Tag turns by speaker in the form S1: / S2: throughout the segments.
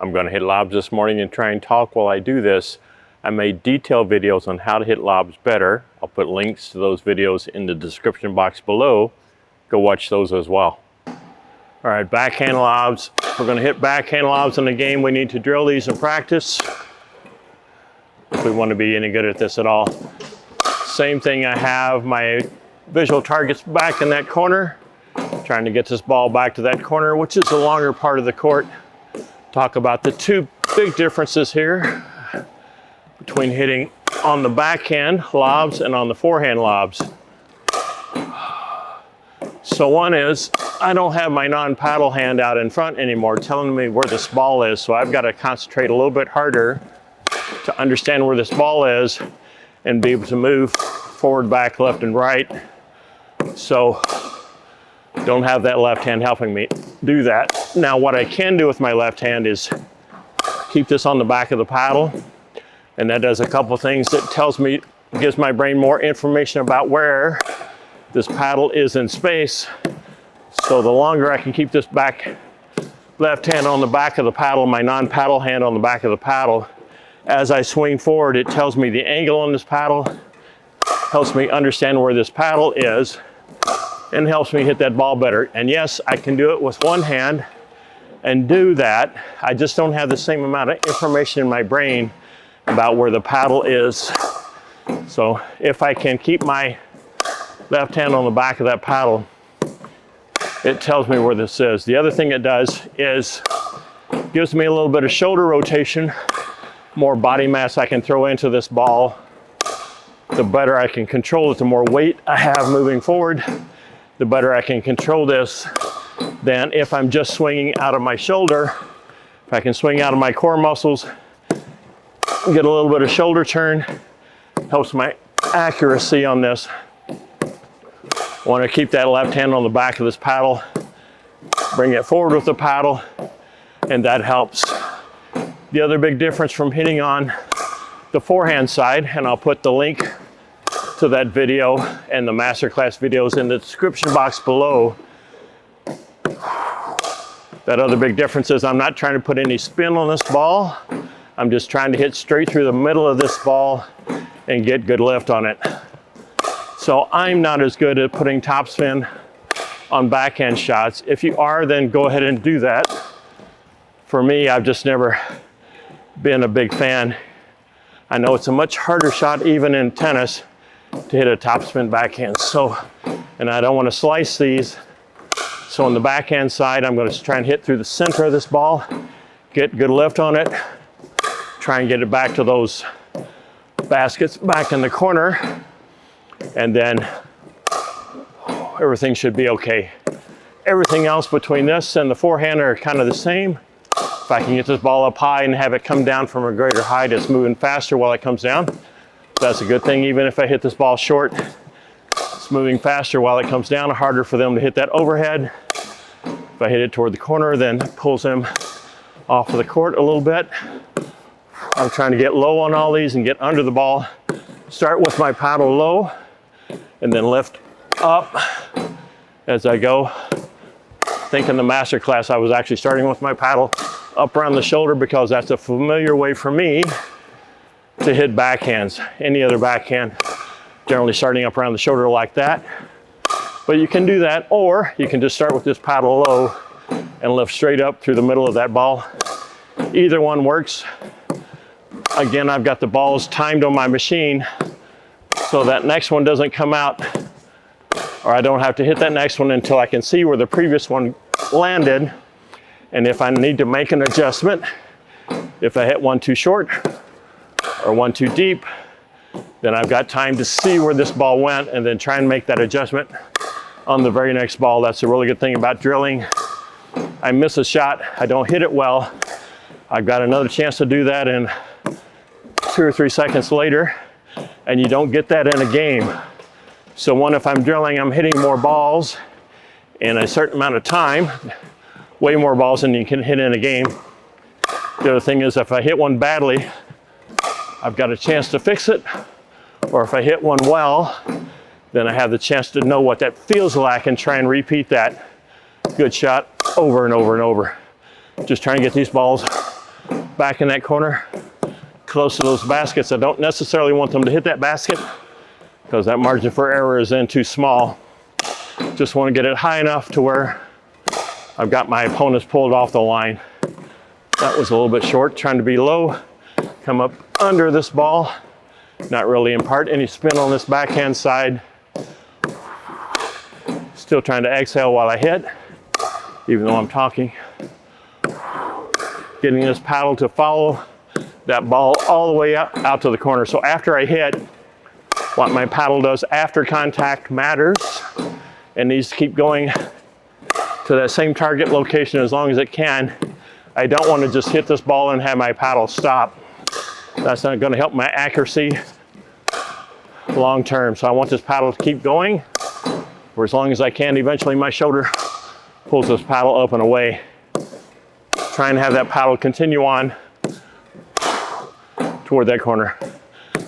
S1: I'm going to hit lobs this morning and try and talk while I do this. I made detailed videos on how to hit lobs better. I'll put links to those videos in the description box below. Go watch those as well. All right, backhand lobs. If we're going to hit backhand lobs in the game, we need to drill these in practice if we want to be any good at this at all. Same thing, I have my visual targets back in that corner, trying to get this ball back to that corner, which is the longer part of the court. Talk about the two big differences here between hitting on the backhand lobs and on the forehand lobs. So one is, I don't have my non-paddle hand out in front anymore telling me where this ball is, so I've got to concentrate a little bit harder to understand where this ball is and be able to move forward, back, left, and right. So don't have that left hand helping me do that. Now what I can do with my left hand is keep this on the back of the paddle, and that does a couple things. That tells me, gives my brain more information about where this paddle is in space. So the longer I can keep this back left hand on the back of the paddle, my non-paddle hand on the back of the paddle, as I swing forward, it tells me the angle on this paddle, helps me understand where this paddle is, and helps me hit that ball better. And yes, I can do it with one hand and do that. I just don't have the same amount of information in my brain about where the paddle is. So if I can keep my left hand on the back of that paddle, it tells me where this is. The other thing it does is gives me a little bit of shoulder rotation, more body mass I can throw into this ball. The better I can control it, the more weight I have moving forward, the better I can control this than if I'm just swinging out of my shoulder. If I can swing out of my core muscles, get a little bit of shoulder turn, helps my accuracy on this. I want to keep that left hand on the back of this paddle, bring it forward with the paddle, and that helps. The other big difference from hitting on the forehand side, and I'll put the link to that video and the masterclass videos in the description box below. That other big difference is I'm not trying to put any spin on this ball. I'm just trying to hit straight through the middle of this ball and get good lift on it. So I'm not as good at putting topspin on backhand shots. If you are, then go ahead and do that. For me, I've just never been a big fan. I know it's a much harder shot even in tennis to hit a topspin backhand. So, and I don't want to slice these. So on the backhand side, I'm going to try and hit through the center of this ball, get good lift on it, try and get it back to those baskets back in the corner, and then everything should be okay. Everything else between this and the forehand are kind of the same. If I can get this ball up high and have it come down from a greater height, it's moving faster while it comes down. That's a good thing. Even if I hit this ball short, it's moving faster while it comes down. Harder for them to hit that overhead. If I hit it toward the corner, then it pulls them off of the court a little bit. I'm trying to get low on all these and get under the ball. Start with my paddle low and then lift up as I go. I think in the master class I was actually starting with my paddle up around the shoulder because that's a familiar way for me to hit backhands. Any other backhand, generally starting up around the shoulder like that. But you can do that, or you can just start with this paddle low and lift straight up through the middle of that ball. Either one works. Again, I've got the balls timed on my machine so that next one doesn't come out, or I don't have to hit that next one until I can see where the previous one landed. And if I need to make an adjustment, if I hit one too short or one too deep, then I've got time to see where this ball went and then try and make that adjustment on the very next ball. That's a really good thing about drilling. I miss a shot, I don't hit it well, I've got another chance to do that in 2 or 3 seconds later, and you don't get that in a game. So if I'm drilling, I'm hitting more balls in a certain amount of time, way more balls than you can hit in a game. The other thing is, if I hit one badly, I've got a chance to fix it, or if I hit one well, then I have the chance to know what that feels like and try and repeat that good shot over and over and over. Just trying to get these balls back in that corner, close to those baskets. I don't necessarily want them to hit that basket because that margin for error is then too small. Just want to get it high enough to where I've got my opponents pulled off the line. That was a little bit short, trying to be low, come up under this ball, not really impart any spin on this backhand side. Still trying to exhale while I hit, even though I'm talking. Getting this paddle to follow that ball all the way out to the corner. So after I hit, what my paddle does after contact matters and needs to keep going to that same target location as long as it can. I don't want to just hit this ball and have my paddle stop. That's not going to help my accuracy long term. So I want this paddle to keep going for as long as I can. Eventually my shoulder pulls this paddle up and away. Trying to have that paddle continue on toward that corner.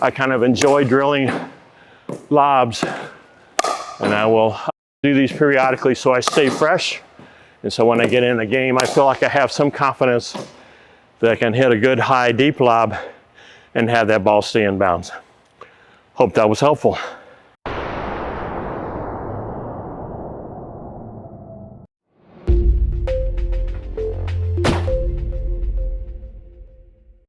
S1: I kind of enjoy drilling lobs, and I will do these periodically so I stay fresh. And so when I get in a game, I feel like I have some confidence that I can hit a good high deep lob and have that ball stay in bounds. Hope that was helpful.